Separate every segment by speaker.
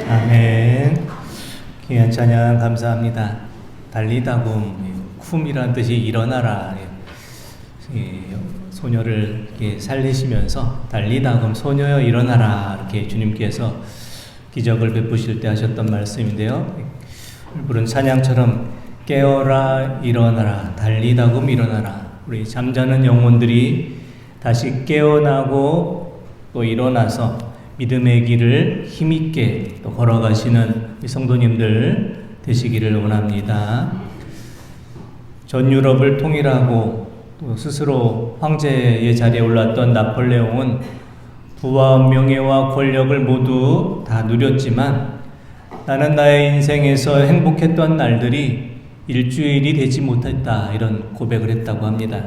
Speaker 1: 아멘. 귀한 찬양 감사합니다. 달리다굼, 쿰이라는 뜻이 일어나라. 소녀를 이렇게 살리시면서 달리다굼 소녀여 일어나라 이렇게 주님께서 기적을 베푸실 때 하셨던 말씀인데요. 부른 찬양처럼 깨어라 일어나라 달리다굼 일어나라. 우리 잠자는 영혼들이 다시 깨어나고 또 일어나서 믿음의 길을 힘있게 또 걸어가시는 성도님들 되시기를 원합니다. 전 유럽을 통일하고 또 스스로 황제의 자리에 올랐던 나폴레옹은 부와 명예와 권력을 모두 다 누렸지만 나는 나의 인생에서 행복했던 날들이 일주일이 되지 못했다 이런 고백을 했다고 합니다.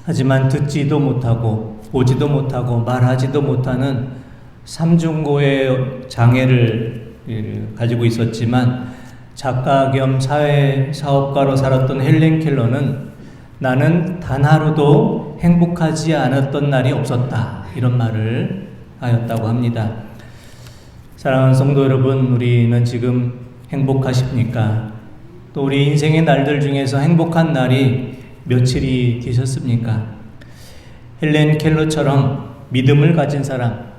Speaker 1: 하지만 듣지도 못하고 보지도 못하고 말하지도 못하는 삼중고의 장애를 가지고 있었지만 작가 겸 사회사업가로 살았던 헬렌 켈러는 나는 단 하루도 행복하지 않았던 날이 없었다 이런 말을 하였다고 합니다. 사랑하는 성도 여러분, 우리는 지금 행복하십니까? 또 우리 인생의 날들 중에서 행복한 날이 며칠이 되셨습니까? 헬렌 켈러처럼 믿음을 가진 사람,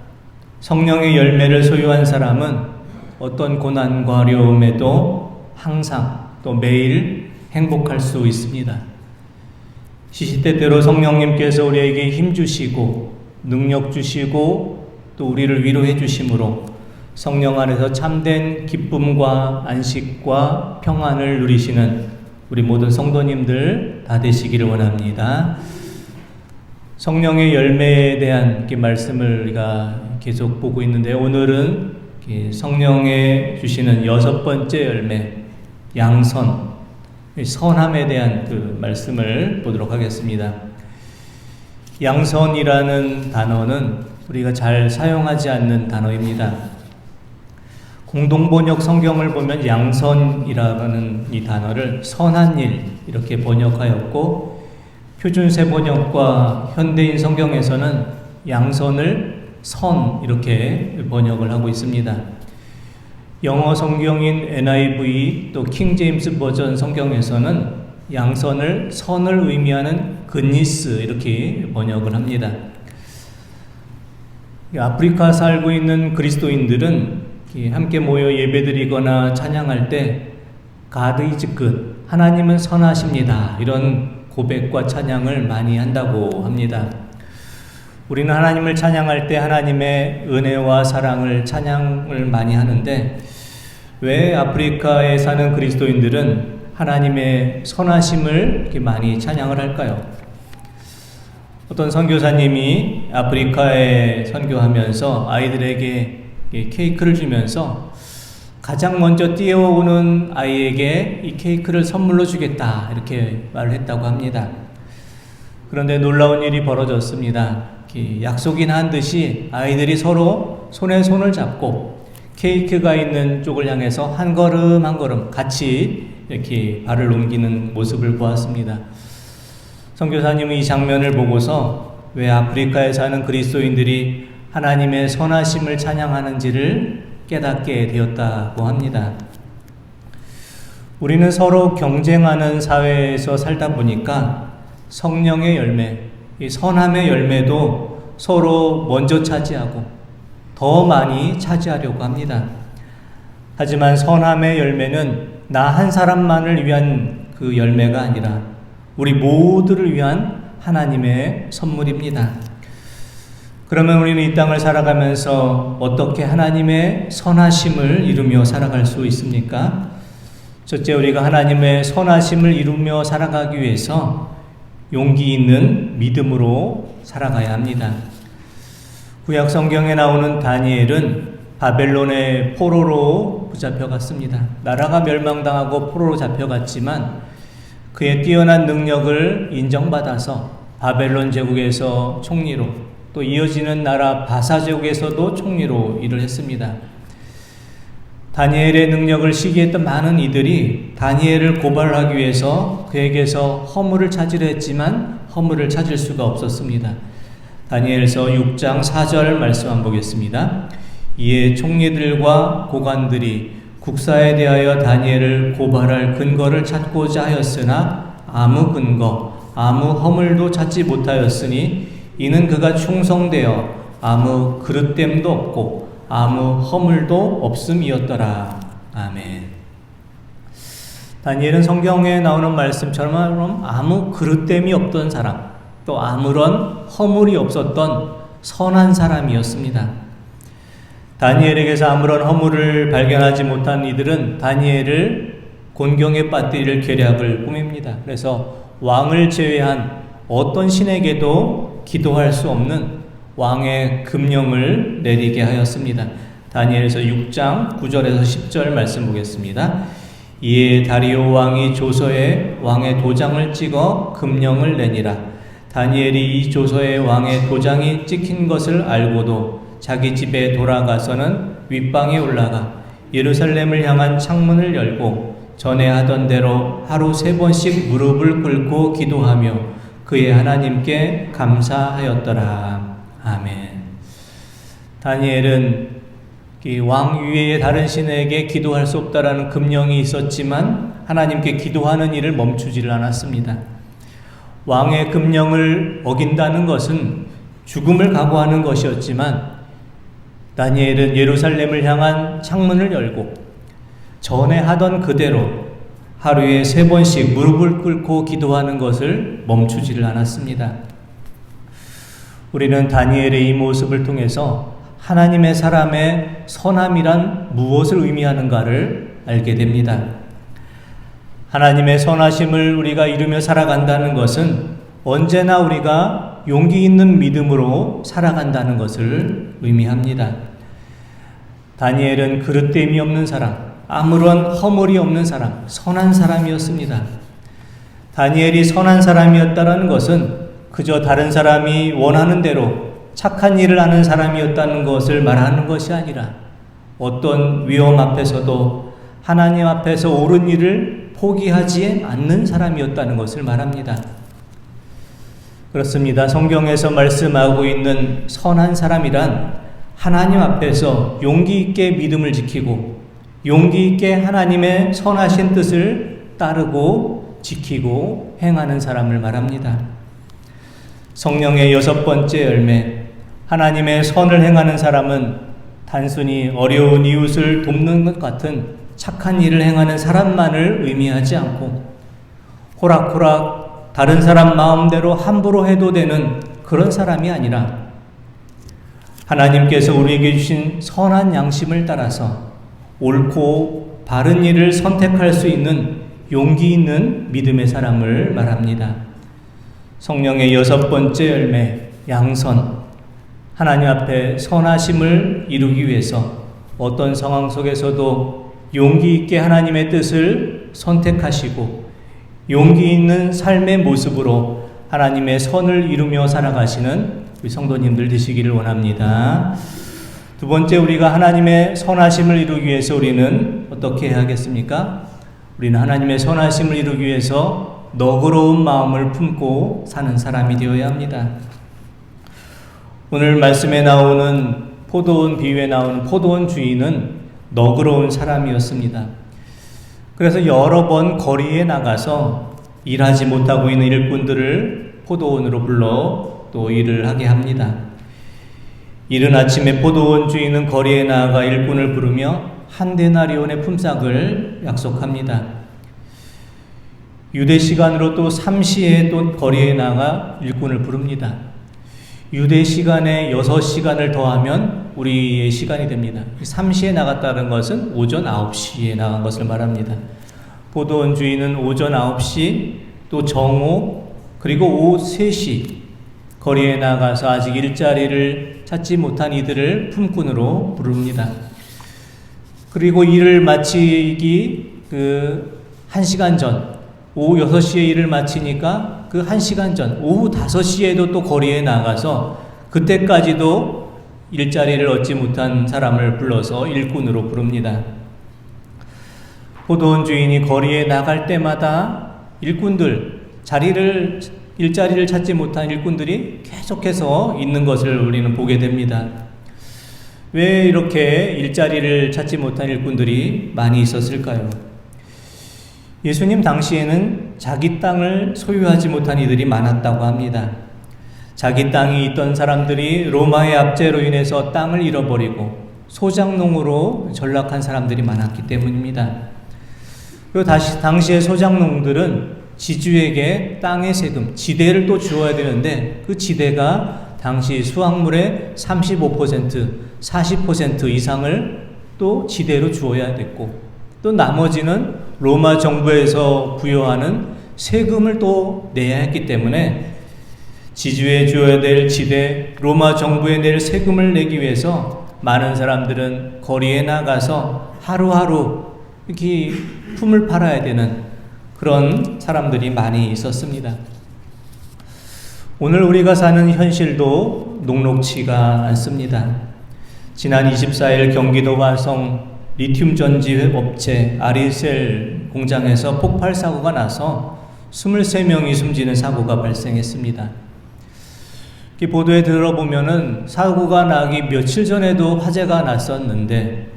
Speaker 1: 성령의 열매를 소유한 사람은 어떤 고난과 어려움에도 항상 또 매일 행복할 수 있습니다. 시시때때로 성령님께서 우리에게 힘 주시고 능력 주시고 또 우리를 위로해 주심으로 성령 안에서 참된 기쁨과 안식과 평안을 누리시는 우리 모든 성도님들 다 되시기를 원합니다. 성령의 열매에 대한 말씀을 우리가 계속 보고 있는데 오늘은 성령에 주시는 6번째 열매, 양선, 선함에 대한 그 말씀을 보도록 하겠습니다. 양선이라는 단어는 우리가 잘 사용하지 않는 단어입니다. 공동번역 성경을 보면 양선이라는 이 단어를 선한 일 이렇게 번역하였고 표준세 번역과 현대인 성경에서는 양선을 선 이렇게 번역을 하고 있습니다. 영어 성경인 NIV 또 킹제임스 버전 성경에서는 양선을 선을 의미하는 그니스 이렇게 번역을 합니다. 아프리카 살고 있는 그리스도인들은 함께 모여 예배드리거나 찬양할 때 God is good, 하나님은 선하십니다 이런 고백과 찬양을 많이 한다고 합니다. 우리는 하나님을 찬양할 때 하나님의 은혜와 사랑을 찬양을 많이 하는데 왜 아프리카에 사는 그리스도인들은 하나님의 선하심을 이렇게 많이 찬양을 할까요? 어떤 선교사님이 아프리카에 선교하면서 아이들에게 케이크를 주면서 가장 먼저 뛰어오는 아이에게 이 케이크를 선물로 주겠다 이렇게 말을 했다고 합니다. 그런데 놀라운 일이 벌어졌습니다. 약속인 한 듯이 아이들이 서로 손에 손을 잡고 케이크가 있는 쪽을 향해서 한 걸음 한 걸음 같이 이렇게 발을 옮기는 모습을 보았습니다. 선교사님은 이 장면을 보고서 왜 아프리카에 사는 그리스도인들이 하나님의 선하심을 찬양하는지를 깨닫게 되었다고 합니다. 우리는 서로 경쟁하는 사회에서 살다 보니까 성령의 열매, 이 선함의 열매도 서로 먼저 차지하고 더 많이 차지하려고 합니다. 하지만 선함의 열매는 나 한 사람만을 위한 그 열매가 아니라 우리 모두를 위한 하나님의 선물입니다. 그러면 우리는 이 땅을 살아가면서 어떻게 하나님의 선하심을 이루며 살아갈 수 있습니까? 첫째, 우리가 하나님의 선하심을 이루며 살아가기 위해서 용기 있는 믿음으로 살아가야 합니다. 구약 성경에 나오는 다니엘은 바벨론의 포로로 붙잡혀갔습니다. 나라가 멸망당하고 포로로 잡혀갔지만 그의 뛰어난 능력을 인정받아서 바벨론 제국에서 총리로 또 이어지는 나라 바사 제국에서도 총리로 일을 했습니다. 다니엘의 능력을 시기했던 많은 이들이 다니엘을 고발하기 위해서 그에게서 허물을 찾으려 했지만 허물을 찾을 수가 없었습니다. 다니엘서 6장 4절 말씀 한번 보겠습니다. 이에 총리들과 고관들이 국사에 대하여 다니엘을 고발할 근거를 찾고자 하였으나 아무 근거, 아무 허물도 찾지 못하였으니 이는 그가 충성되어 아무 그릇됨도 없고 아무 허물도 없음이었더라. 아멘. 다니엘은 성경에 나오는 말씀처럼 아무 그릇됨이 없던 사람, 또 아무런 허물이 없었던 선한 사람이었습니다. 다니엘에게서 아무런 허물을 발견하지 못한 이들은 다니엘을 곤경에 빠뜨릴 계략을 꾸밉니다. 그래서 왕을 제외한 어떤 신에게도 기도할 수 없는 왕의 금령을 내리게 하였습니다. 다니엘서 6장 9절에서 10절 말씀 보겠습니다. 이에 다리오 왕이 조서에 왕의 도장을 찍어 금령을 내니라. 다니엘이 이 조서에 왕의 도장이 찍힌 것을 알고도 자기 집에 돌아가서는 윗방에 올라가 예루살렘을 향한 창문을 열고 전에 하던 대로 하루 3번씩 무릎을 꿇고 기도하며 그의 하나님께 감사하였더라. 아멘. 다니엘은 왕 위에 다른 신에게 기도할 수 없다라는 금령이 있었지만 하나님께 기도하는 일을 멈추지를 않았습니다. 왕의 금령을 어긴다는 것은 죽음을 각오하는 것이었지만 다니엘은 예루살렘을 향한 창문을 열고 전에 하던 그대로 하루에 3번씩 무릎을 꿇고 기도하는 것을 멈추지를 않았습니다. 우리는 다니엘의 이 모습을 통해서 하나님의 사람의 선함이란 무엇을 의미하는가를 알게 됩니다. 하나님의 선하심을 우리가 이루며 살아간다는 것은 언제나 우리가 용기 있는 믿음으로 살아간다는 것을 의미합니다. 다니엘은 그릇됨이 없는 사람, 아무런 허물이 없는 사람, 선한 사람이었습니다. 다니엘이 선한 사람이었다는 것은 그저 다른 사람이 원하는 대로 착한 일을 하는 사람이었다는 것을 말하는 것이 아니라 어떤 위험 앞에서도 하나님 앞에서 옳은 일을 포기하지 않는 사람이었다는 것을 말합니다. 그렇습니다. 성경에서 말씀하고 있는 선한 사람이란 하나님 앞에서 용기 있게 믿음을 지키고 용기 있게 하나님의 선하신 뜻을 따르고 지키고 행하는 사람을 말합니다. 성령의 6번째 열매, 하나님의 선을 행하는 사람은 단순히 어려운 이웃을 돕는 것 같은 착한 일을 행하는 사람만을 의미하지 않고 호락호락 다른 사람 마음대로 함부로 해도 되는 그런 사람이 아니라 하나님께서 우리에게 주신 선한 양심을 따라서 옳고 바른 일을 선택할 수 있는 용기 있는 믿음의 사람을 말합니다. 성령의 6번째 열매, 양선. 하나님 앞에 선하심을 이루기 위해서 어떤 상황 속에서도 용기 있게 하나님의 뜻을 선택하시고 용기 있는 삶의 모습으로 하나님의 선을 이루며 살아가시는 우리 성도님들 되시기를 원합니다. 두 번째, 우리가 하나님의 선하심을 이루기 위해서 우리는 어떻게 해야겠습니까? 우리는 하나님의 선하심을 이루기 위해서 너그러운 마음을 품고 사는 사람이 되어야 합니다. 오늘 말씀에 나오는 포도원 비유에 나오는 포도원 주인은 너그러운 사람이었습니다. 그래서 여러 번 거리에 나가서 일하지 못하고 있는 일꾼들을 포도원으로 불러 또 일을 하게 합니다. 이른 아침에 포도원 주인은 거리에 나아가 일꾼을 부르며 한 데나리온의 품삯을 약속합니다. 유대 시간으로 또 3시에 또 거리에 나가 일꾼을 부릅니다. 유대 시간에 6시간을 더하면 우리의 시간이 됩니다. 3시에 나갔다는 것은 오전 9시에 나간 것을 말합니다. 포도원 주인은 오전 9시, 또 정오, 그리고 오후 3시 거리에 나가서 아직 일자리를 찾지 못한 이들을 품꾼으로 부릅니다. 그리고 일을 마치기 1시간 전, 오후 6시에 일을 마치니까 그 1시간 전, 오후 5시에도 또 거리에 나가서 그때까지도 일자리를 얻지 못한 사람을 불러서 일꾼으로 부릅니다. 포도원 주인이 거리에 나갈 때마다 일자리를 찾지 못한 일꾼들이 계속해서 있는 것을 우리는 보게 됩니다. 왜 이렇게 일자리를 찾지 못한 일꾼들이 많이 있었을까요? 예수님 당시에는 자기 땅을 소유하지 못한 이들이 많았다고 합니다. 자기 땅이 있던 사람들이 로마의 압제로 인해서 땅을 잃어버리고 소작농으로 전락한 사람들이 많았기 때문입니다. 그리고 당시의 소작농들은 지주에게 땅의 세금, 지대를 또 주어야 되는데 그 지대가 당시 수확물의 35%, 40% 이상을 또 지대로 주어야 됐고, 또 나머지는 로마 정부에서 부여하는 세금을 또 내야 했기 때문에 지주에 주어야 될 지대, 로마 정부에 낼 세금을 내기 위해서 많은 사람들은 거리에 나가서 하루하루 이렇게 품을 팔아야 되는 그런 사람들이 많이 있었습니다. 오늘 우리가 사는 현실도 녹록치가 않습니다. 지난 24일 경기도 화성 리튬 전지 업체 아리셀 공장에서 폭발 사고가 나서 23명이 숨지는 사고가 발생했습니다. 이 보도에 들어보면은 사고가 나기 며칠 전에도 화재가 났었는데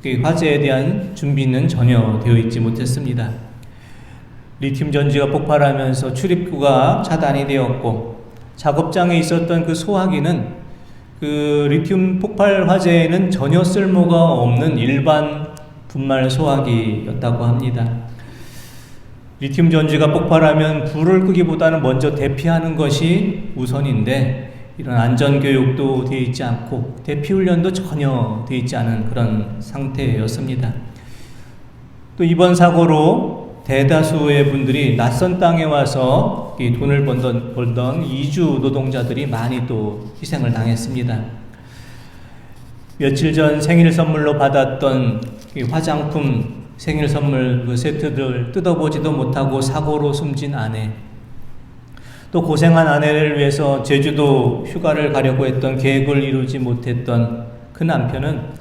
Speaker 1: 그 화재에 대한 준비는 전혀 되어 있지 못했습니다. 리튬 전지가 폭발하면서 출입구가 차단이 되었고, 작업장에 있었던 그 소화기는 그 리튬 폭발 화재에는 전혀 쓸모가 없는 일반 분말 소화기였다고 합니다. 리튬 전지가 폭발하면 불을 끄기보다는 먼저 대피하는 것이 우선인데, 이런 안전교육도 되어 있지 않고 대피훈련도 전혀 되어 있지 않은 그런 상태였습니다. 또 이번 사고로 대다수의 분들이 낯선 땅에 와서 돈을 벌던 이주 노동자들이 많이 또 희생을 당했습니다. 며칠 전 생일 선물로 받았던 화장품 생일 선물 그 세트들 뜯어보지도 못하고 사고로 숨진 아내, 또 고생한 아내를 위해서 제주도 휴가를 가려고 했던 계획을 이루지 못했던 그 남편은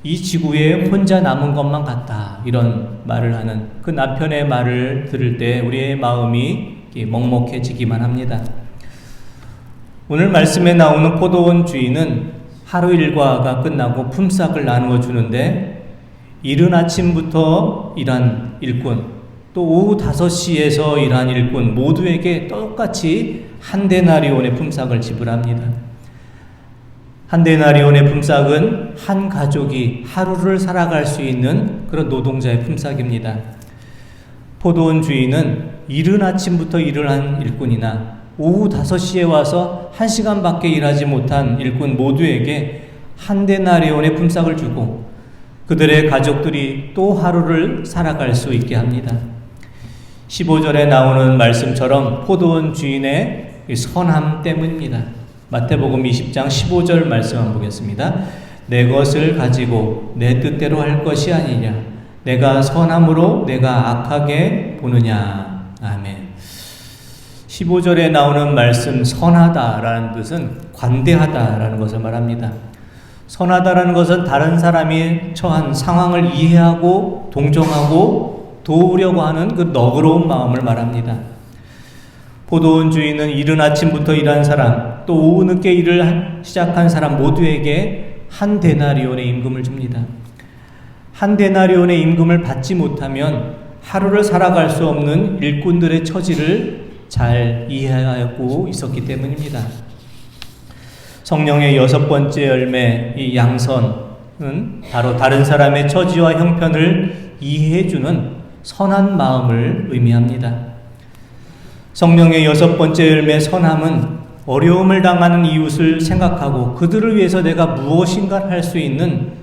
Speaker 1: 이 지구에 혼자 남은 것만 같다, 이런 말을 하는 그 남편의 말을 들을 때 우리의 마음이 먹먹해지기만 합니다. 오늘 말씀에 나오는 포도원 주인은 하루 일과가 끝나고 품삯을 나누어 주는데, 이른 아침부터 일한 일꾼, 또 오후 5시에서 일한 일꾼 모두에게 똑같이 한 데나리온의 품삯을 지불합니다. 한 데나리온의 품삯은 한 가족이 하루를 살아갈 수 있는 그런 노동자의 품삯입니다. 포도원 주인은 이른 아침부터 일을 한 일꾼이나 오후 5시에 와서 1시간밖에 일하지 못한 일꾼 모두에게 한 데나리온의 품삯을 주고 그들의 가족들이 또 하루를 살아갈 수 있게 합니다. 15절에 나오는 말씀처럼 포도원 주인의 선함 때문입니다. 마태복음 20장 15절 말씀 한번 보겠습니다. 내 것을 가지고 내 뜻대로 할 것이 아니냐, 내가 선함으로 내가 악하게 보느냐. 아멘. 15절에 나오는 말씀 선하다라는 뜻은 관대하다라는 것을 말합니다. 선하다라는 것은 다른 사람이 처한 상황을 이해하고 동정하고 도우려고 하는 그 너그러운 마음을 말합니다. 포도원 주인은 이른 아침부터 일한 사람, 또 오후 늦게 일을 시작한 사람 모두에게 한 데나리온의 임금을 줍니다. 한 데나리온의 임금을 받지 못하면 하루를 살아갈 수 없는 일꾼들의 처지를 잘 이해하고 있었기 때문입니다. 성령의 6번째 열매, 이 양선은 바로 다른 사람의 처지와 형편을 이해해주는 선한 마음을 의미합니다. 성령의 6번째 열매 선함은 어려움을 당하는 이웃을 생각하고 그들을 위해서 내가 무엇인가 할 수 있는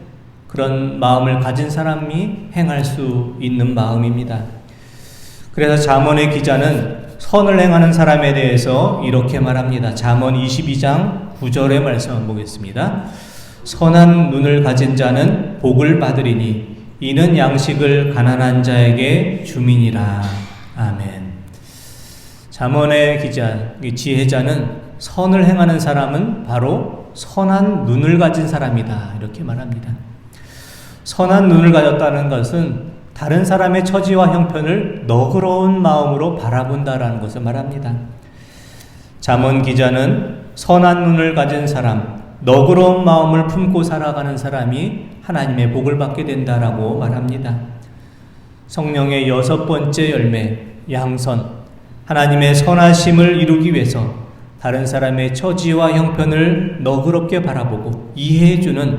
Speaker 1: 그런 마음을 가진 사람이 행할 수 있는 마음입니다. 그래서 잠언의 기자는 선을 행하는 사람에 대해서 이렇게 말합니다. 잠언 22장 9절의 말씀 한번 보겠습니다. 선한 눈을 가진 자는 복을 받으리니 이는 양식을 가난한 자에게 주민이라. 아멘. 잠언의 기자, 지혜자는 선을 행하는 사람은 바로 선한 눈을 가진 사람이다, 이렇게 말합니다. 선한 눈을 가졌다는 것은 다른 사람의 처지와 형편을 너그러운 마음으로 바라본다라는 것을 말합니다. 잠언 기자는 선한 눈을 가진 사람, 너그러운 마음을 품고 살아가는 사람이 하나님의 복을 받게 된다라고 말합니다. 성령의 6번째 열매, 양선. 하나님의 선하심을 이루기 위해서 다른 사람의 처지와 형편을 너그럽게 바라보고 이해해주는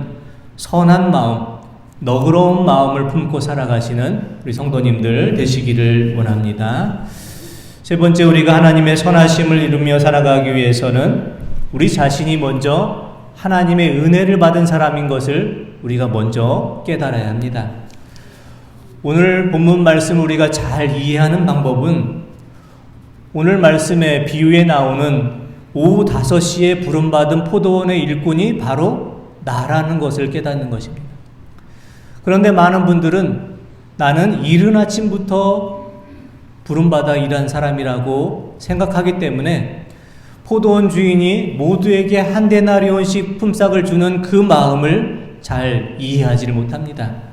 Speaker 1: 선한 마음, 너그러운 마음을 품고 살아가시는 우리 성도님들 되시기를 원합니다. 세 번째, 우리가 하나님의 선하심을 이루며 살아가기 위해서는 우리 자신이 먼저 하나님의 은혜를 받은 사람인 것을 우리가 먼저 깨달아야 합니다. 오늘 본문 말씀을 우리가 잘 이해하는 방법은 오늘 말씀의 비유에 나오는 오후 5시에 부름받은 포도원의 일꾼이 바로 나라는 것을 깨닫는 것입니다. 그런데 많은 분들은 나는 이른 아침부터 부름받아 일한 사람이라고 생각하기 때문에 포도원 주인이 모두에게 한 데나리온씩 품삯을 주는 그 마음을 잘 이해하지를 못합니다.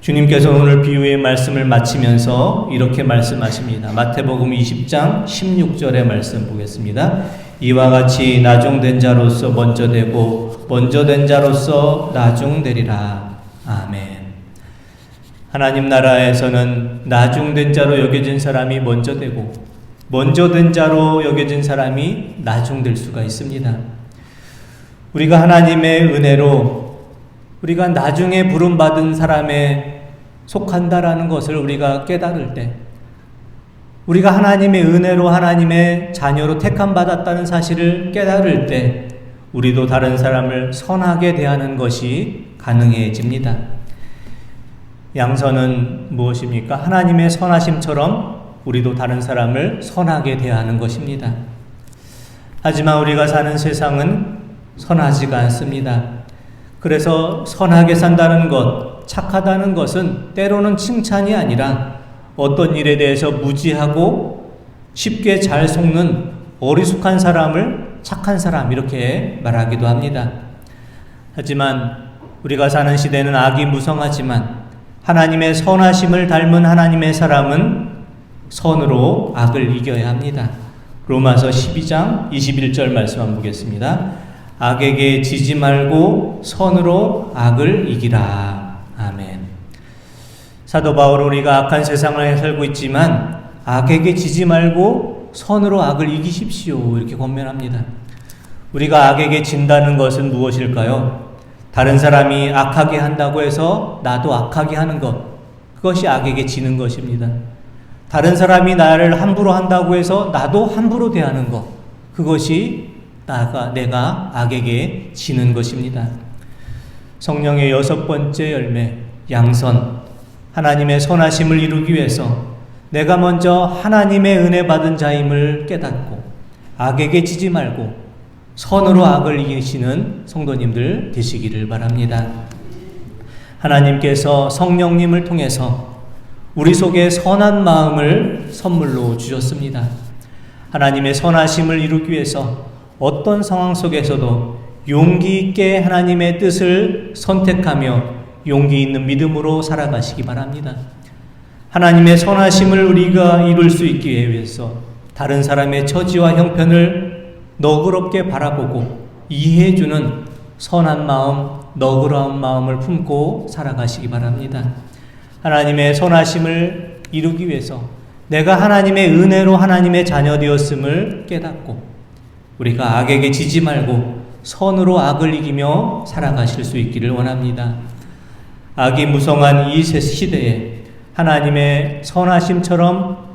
Speaker 1: 주님께서 오늘 비유의 말씀을 마치면서 이렇게 말씀하십니다. 마태복음 20장 16절의 말씀 보겠습니다. 이와 같이 나중된 자로서 먼저 되고 먼저 된 자로서 나중되리라. 아멘. 하나님 나라에서는 나중된 자로 여겨진 사람이 먼저 되고 먼저 된 자로 여겨진 사람이 나중될 수가 있습니다. 우리가 하나님의 은혜로 우리가 나중에 부름받은 사람에 속한다라는 것을 우리가 깨달을 때, 우리가 하나님의 은혜로 하나님의 자녀로 택함받았다는 사실을 깨달을 때 우리도 다른 사람을 선하게 대하는 것이 가능해집니다. 양선은 무엇입니까? 하나님의 선하심처럼 우리도 다른 사람을 선하게 대하는 것입니다. 하지만 우리가 사는 세상은 선하지가 않습니다. 그래서 선하게 산다는 것, 착하다는 것은 때로는 칭찬이 아니라 어떤 일에 대해서 무지하고 쉽게 잘 속는 어리숙한 사람을 착한 사람 이렇게 말하기도 합니다. 하지만 우리가 사는 시대는 악이 무성하지만 하나님의 선하심을 닮은 하나님의 사람은 선으로 악을 이겨야 합니다. 로마서 12장 21절 말씀 한번 보겠습니다. 악에게 지지 말고 선으로 악을 이기라. 아멘. 사도 바울, 우리가 악한 세상을 살고 있지만 악에게 지지 말고 선으로 악을 이기십시오 이렇게 권면합니다. 우리가 악에게 진다는 것은 무엇일까요? 다른 사람이 악하게 한다고 해서 나도 악하게 하는 것, 그것이 악에게 지는 것입니다. 다른 사람이 나를 함부로 한다고 해서 나도 함부로 대하는 것, 그것이 내가 악에게 지는 것입니다. 성령의 6번째 열매, 양선. 하나님의 선하심을 이루기 위해서 내가 먼저 하나님의 은혜 받은 자임을 깨닫고 악에게 지지 말고 선으로 악을 이기시는 성도님들 되시기를 바랍니다. 하나님께서 성령님을 통해서 우리 속에 선한 마음을 선물로 주셨습니다. 하나님의 선하심을 이루기 위해서 어떤 상황 속에서도 용기 있게 하나님의 뜻을 선택하며 용기 있는 믿음으로 살아가시기 바랍니다. 하나님의 선하심을 우리가 이룰 수 있기 위해서 다른 사람의 처지와 형편을 너그럽게 바라보고 이해해주는 선한 마음, 너그러운 마음을 품고 살아가시기 바랍니다. 하나님의 선하심을 이루기 위해서 내가 하나님의 은혜로 하나님의 자녀 되었음을 깨닫고 우리가 악에게 지지 말고 선으로 악을 이기며 살아가실 수 있기를 원합니다. 악이 무성한 이 시대에 하나님의 선하심처럼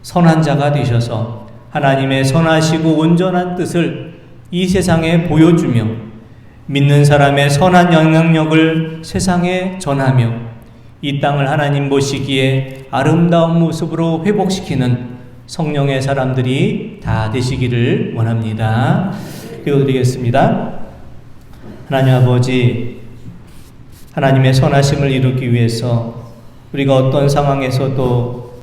Speaker 1: 선한 자가 되셔서 하나님의 선하시고 온전한 뜻을 이 세상에 보여주며 믿는 사람의 선한 영향력을 세상에 전하며 이 땅을 하나님 보시기에 아름다운 모습으로 회복시키는 성령의 사람들이 다 되시기를 원합니다. 기도드리겠습니다. 하나님 아버지, 하나님의 선하심을 이루기 위해서 우리가 어떤 상황에서도